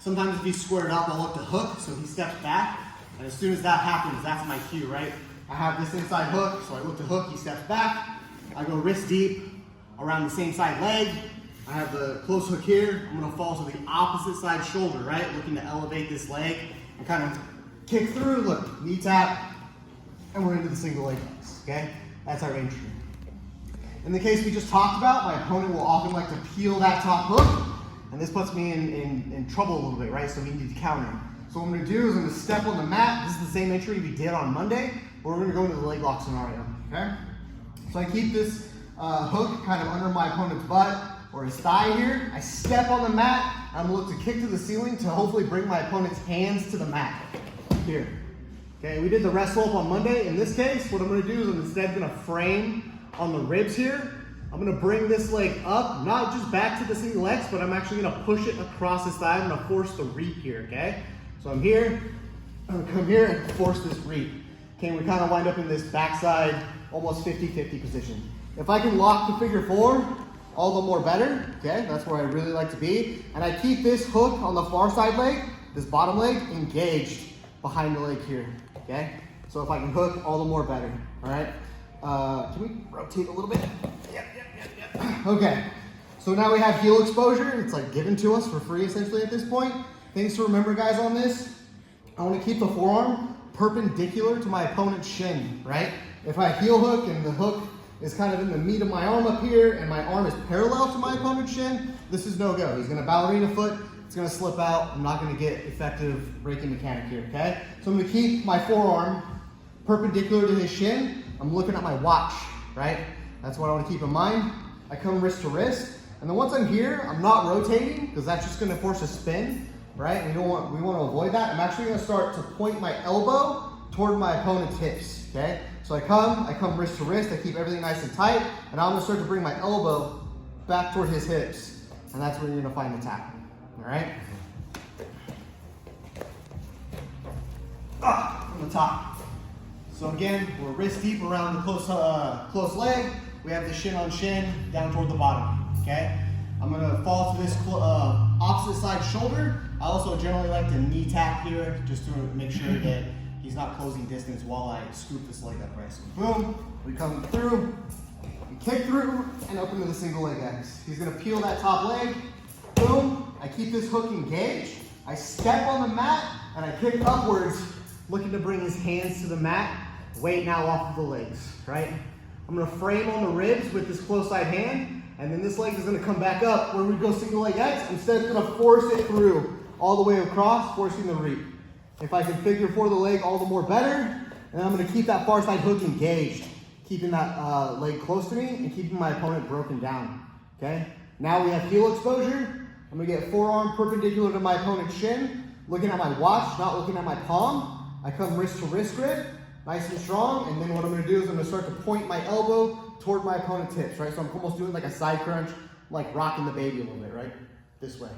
Sometimes if he's squared up, I'll look to hook, so he steps back. And as soon as that happens, that's my cue, right? I have this inside hook, so I look to hook, he steps back. I go wrist deep around the same side leg. I have the close hook here. I'm gonna fall to the opposite side shoulder, right? Looking to elevate this leg and kind of kick through, look, knee tap, and we're into the single leg press, okay? That's our entry. In the case we just talked about, my opponent will often like to peel that top hook, and this puts me in trouble a little bit, right? So we need to counter. So what I'm gonna do is I'm gonna step on the mat. This is the same entry we did on Monday, but we're gonna go into the leg lock scenario, okay? So I keep this hook kind of under my opponent's butt or his thigh here. I step on the mat. I'm gonna look to kick to the ceiling to hopefully bring my opponent's hands to the mat here. Okay, we did the wrestle up on Monday. In this case, what I'm gonna do is I'm instead gonna frame on the ribs here. I'm gonna bring this leg up, not just back to the single legs, but I'm actually gonna push it across his thigh. I'm gonna force the reap here, okay? So I'm here, I'm gonna come here and force this reap. Okay, we kind of wind up in this backside, almost 50-50 position. If I can lock the figure four, all the more better, okay? That's where I really like to be. And I keep this hook on the far side leg, this bottom leg, engaged behind the leg here, okay? So if I can hook, all the more better, all right? Can we rotate a little bit? Yep. Okay, so now we have heel exposure. It's like given to us for free essentially at this point. Things to remember, guys, on this. I want to keep the forearm perpendicular to my opponent's shin, right? If I heel hook and the hook is kind of in the meat of my arm up here and my arm is parallel to my opponent's shin, this is no go. He's going to ballerina foot. It's going to slip out. I'm not going to get effective breaking mechanic here, okay? So I'm going to keep my forearm perpendicular to his shin. I'm looking at my watch, right? That's what I want to keep in mind. I come wrist to wrist, and then once I'm here, I'm not rotating because that's just going to force a spin, right? We want to avoid that. I'm actually going to start to point my elbow toward my opponent's hips, okay? So I come wrist to wrist. I keep everything nice and tight, and I'm going to start to bring my elbow back toward his hips, and that's where you're going to find the tap. All right? From the top. So again, we're wrist deep around the close leg. We have the shin on shin down toward the bottom, okay? I'm gonna fall to this opposite side shoulder. I also generally like to knee tap here just to make sure that he's not closing distance while I scoop this leg up, right? So boom, we come through, we kick through, and up into the single leg X. He's gonna peel that top leg, boom, I keep this hook engaged, I step on the mat, and I kick upwards, looking to bring his hands to the mat, weight now off of the legs, right? I'm gonna frame on the ribs with this close side hand, and then this leg is gonna come back up where we go single leg X. Instead, I'm gonna force it through all the way across, forcing the reap. If I can figure four the leg, all the more better. And I'm gonna keep that far side hook engaged, keeping that leg close to me and keeping my opponent broken down, okay? Now we have heel exposure. I'm gonna get forearm perpendicular to my opponent's shin, looking at my watch, not looking at my palm. I come wrist to wrist grip, nice and strong, and then what I'm gonna do is I'm gonna start to point my elbow toward my opponent's hips, right? So I'm almost doing like a side crunch, like rocking the baby a little bit, right? This way.